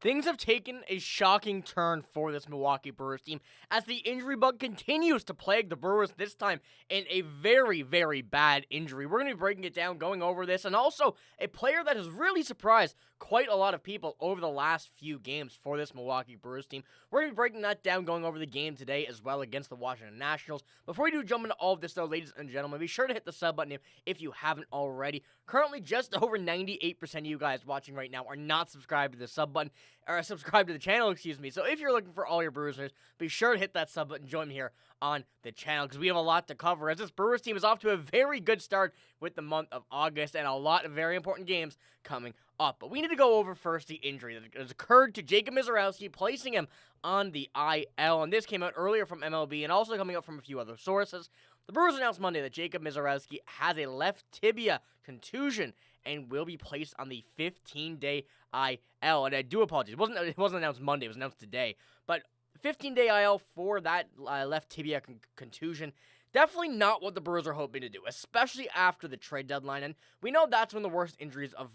Things have taken a shocking turn for this Milwaukee Brewers team as the injury bug continues to plague the Brewers, this time in a very, very bad injury. We're going to be breaking it down, going over this, and also a player that has really surprised quite a lot of people over the last few games for this Milwaukee Brewers team. We're going to be breaking that down, going over the game today as well against the Washington Nationals. Before we do jump into all of this though, ladies and gentlemen, be sure to hit the sub button if you haven't already. Currently, just over 98% of you guys watching right now are not subscribed to the sub button, or subscribe to the channel, excuse me. So if you're looking for all your Brewers news, be sure to hit that sub button, join me here on the channel, because we have a lot to cover, as this Brewers team is off to a very good start with the month of August, and a lot of very important games coming up. But we need to go over first the injury that has occurred to Jacob Misiorowski, placing him on the IL, and this came out earlier from MLB, and also coming up from a few other sources. The Brewers announced Monday that Jacob Misiorowski has a left tibia contusion and will be placed on the 15-day IL. And I do apologize. It wasn't announced Monday. It was announced today. But 15-day IL for that left tibia contusion, definitely not what the Brewers are hoping to do, especially after the trade deadline. And we know that's when the worst injuries of,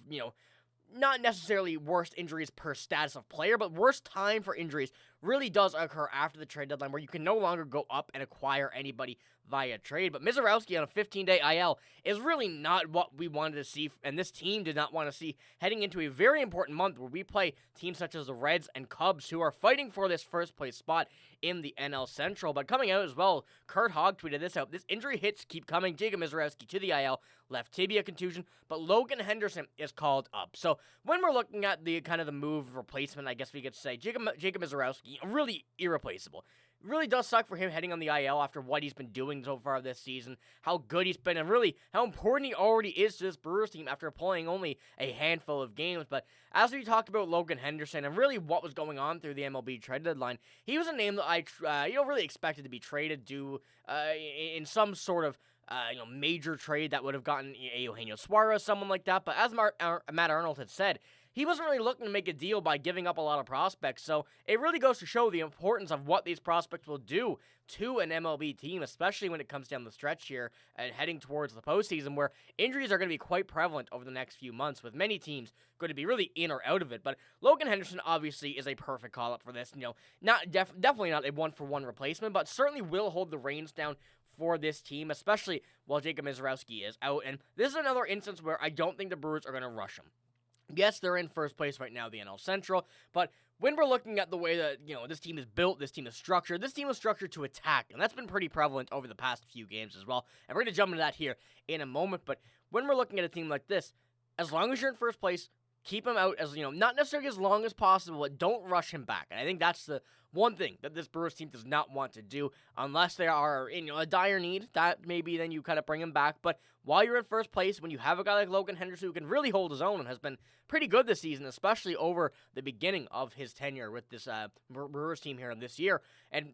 not necessarily worst injuries per status of player, but worst time for injuries really does occur after the trade deadline, where you can no longer go up and acquire anybody via trade. But Misiorowski on a 15-day IL is really not what we wanted to see, and this team did not want to see heading into a very important month where we play teams such as the Reds and Cubs, who are fighting for this first-place spot in the NL Central. But coming out as well, Kurt Hogg tweeted this out: "This injury hits keep coming. Jacob Misiorowski to the IL, left tibia contusion, but Logan Henderson is called up." So when we're looking at the kind of the move replacement, I guess we could say, Jacob Misiorowski, really irreplaceable. It really does suck for him heading on the IL after what he's been doing so far this season, how good he's been, and really how important he already is to this Brewers team after playing only a handful of games. But as we talked about Logan Henderson and really what was going on through the MLB trade deadline, he was a name that I really expected to be traded in some sort of major trade that would have gotten a Eugenio Suarez, someone like that. But as Matt Arnold had said, he wasn't really looking to make a deal by giving up a lot of prospects, so it really goes to show the importance of what these prospects will do to an MLB team, especially when it comes down the stretch here and heading towards the postseason, where injuries are going to be quite prevalent over the next few months, with many teams going to be really in or out of it. But Logan Henderson obviously is a perfect call-up for this. Definitely not a one-for-one replacement, but certainly will hold the reins down for this team, especially while Jacob Misiorowski is out. And this is another instance where I don't think the Brewers are going to rush him. Yes, they're in first place right now, the NL Central, but when we're looking at the way that, this team is built, this team is structured to attack, and that's been pretty prevalent over the past few games as well, and we're going to jump into that here in a moment. But when we're looking at a team like this, as long as you're in first place, keep him out as, not necessarily as long as possible, but don't rush him back. And I think that's the one thing that this Brewers team does not want to do, unless they are in a dire need. That maybe then you kind of bring him back. But while you're in first place, when you have a guy like Logan Henderson who can really hold his own and has been pretty good this season, especially over the beginning of his tenure with this Brewers team here this year, and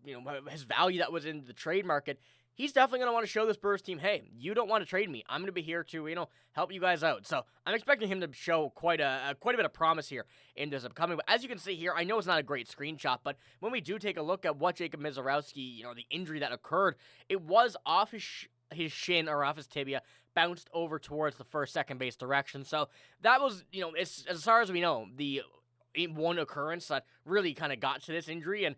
his value that was in the trade market, he's definitely going to want to show this Brewers team, hey, you don't want to trade me. I'm going to be here to, help you guys out. So I'm expecting him to show quite a bit of promise here in this upcoming. But as you can see here, I know it's not a great screenshot, but when we do take a look at what Jacob Misiorowski, the injury that occurred, it was off his shin or off his tibia, bounced over towards the second base direction. So that was, as far as we know, the one occurrence that really kind of got to this injury. And,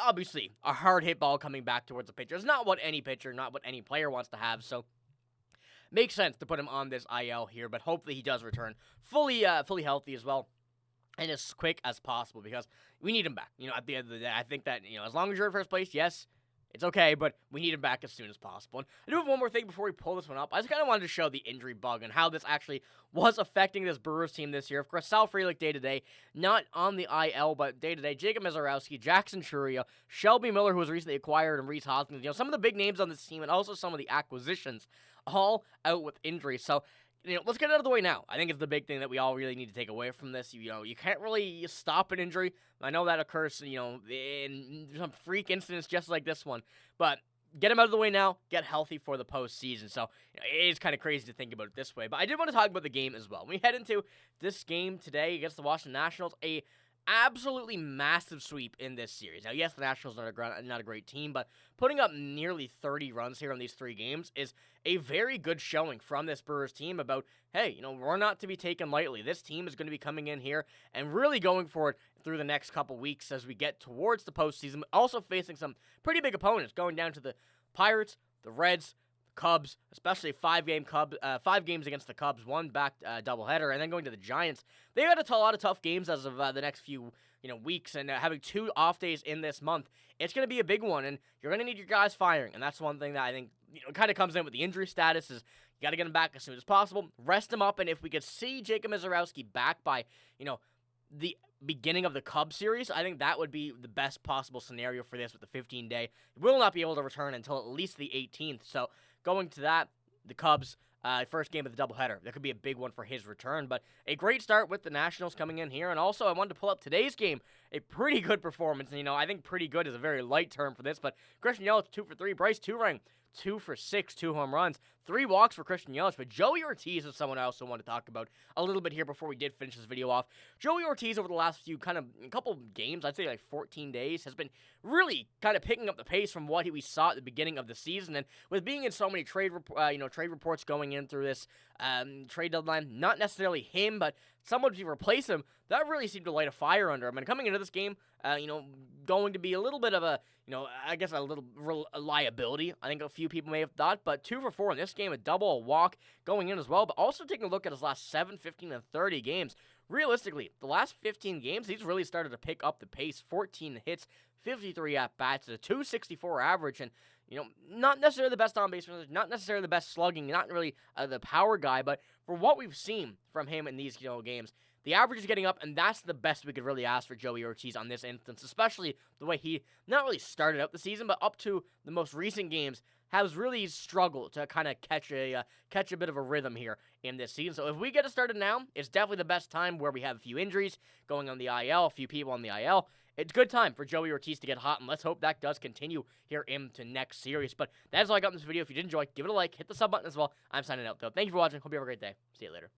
obviously, a hard hit ball coming back towards the pitcher is not what any pitcher, not what any player wants to have. So makes sense to put him on this IL here, but hopefully he does return fully healthy as well, and as quick as possible, because we need him back. At the end of the day, I think that, as long as you're in first place, yes, it's okay, but we need him back as soon as possible. And I do have one more thing before we pull this one up. I just kind of wanted to show the injury bug and how this actually was affecting this Brewers team this year. Of course, Sal Frelick day-to-day, not on the IL, but day-to-day. Jacob Misiorowski, Jackson Chourio, Shelby Miller, who was recently acquired, and Rhys Hoskins. Some of the big names on this team, and also some of the acquisitions, all out with injuries. So, let's get it out of the way now. I think it's the big thing that we all really need to take away from this. You can't really stop an injury. I know that occurs, in some freak incidents just like this one. But get him out of the way now. Get healthy for the postseason. So, it is kind of crazy to think about it this way. But I did want to talk about the game as well. When we head into this game today against the Washington Nationals, absolutely massive sweep in this series. Now, yes, the Nationals are not a great team, but putting up nearly 30 runs here in these 3 games is a very good showing from this Brewers team about, hey, we're not to be taken lightly. This team is going to be coming in here and really going for it through the next couple weeks as we get towards the postseason, also facing some pretty big opponents, going down to the Pirates, the Reds, Cubs, especially 5 games against the Cubs, one back doubleheader, and then going to the Giants. They got a lot of tough games as of the next few weeks, and having 2 off days in this month, it's going to be a big one, and you're going to need your guys firing, and that's one thing that I think kind of comes in with the injury status is you got to get them back as soon as possible, rest them up, and if we could see Jacob Misiorowski back by the beginning of the Cubs series, I think that would be the best possible scenario for this with the 15-day. He will not be able to return until at least the 18th, so going to that, the Cubs, first game of the doubleheader. That could be a big one for his return, but a great start with the Nationals coming in here, and also I wanted to pull up today's game, a pretty good performance, and I think pretty good is a very light term for this, but Christian Yelich, 2 for 3, Bryce Turang, 2 for 6, 2 home runs, 3 walks for Christian Yelich, but Joey Ortiz is someone I also want to talk about a little bit here before we did finish this video off. Joey Ortiz over the last couple games, I'd say like 14 days, has been really kind of picking up the pace from what we saw at the beginning of the season, and with being in so many trade reports going in through this trade deadline, not necessarily him, but someone to replace him, that really seemed to light a fire under him. And coming into this game, going to be a little bit of a, I guess a little liability, I think a few people may have thought, but 2 for 4 in this game, a double, a walk going in as well, but also taking a look at his last 7, 15, and 30 games. Realistically, the last 15 games, he's really started to pick up the pace, 14 hits, 53 at-bats, a 264 average, and not necessarily the best on-base percentage, not necessarily the best slugging, not really the power guy, but for what we've seen from him in these games, the average is getting up, and that's the best we could really ask for Joey Ortiz on this instance, especially the way he not really started out the season, but up to the most recent games, has really struggled to kind of catch a bit of a rhythm here in this season. So if we get it started now, it's definitely the best time where we have a few injuries going on the IL, a few people on the IL. It's a good time for Joey Ortiz to get hot, and let's hope that does continue here into next series. But that's all I got in this video. If you did enjoy, give it a like, hit the sub button as well. I'm signing out, though. Thank you for watching. Hope you have a great day. See you later.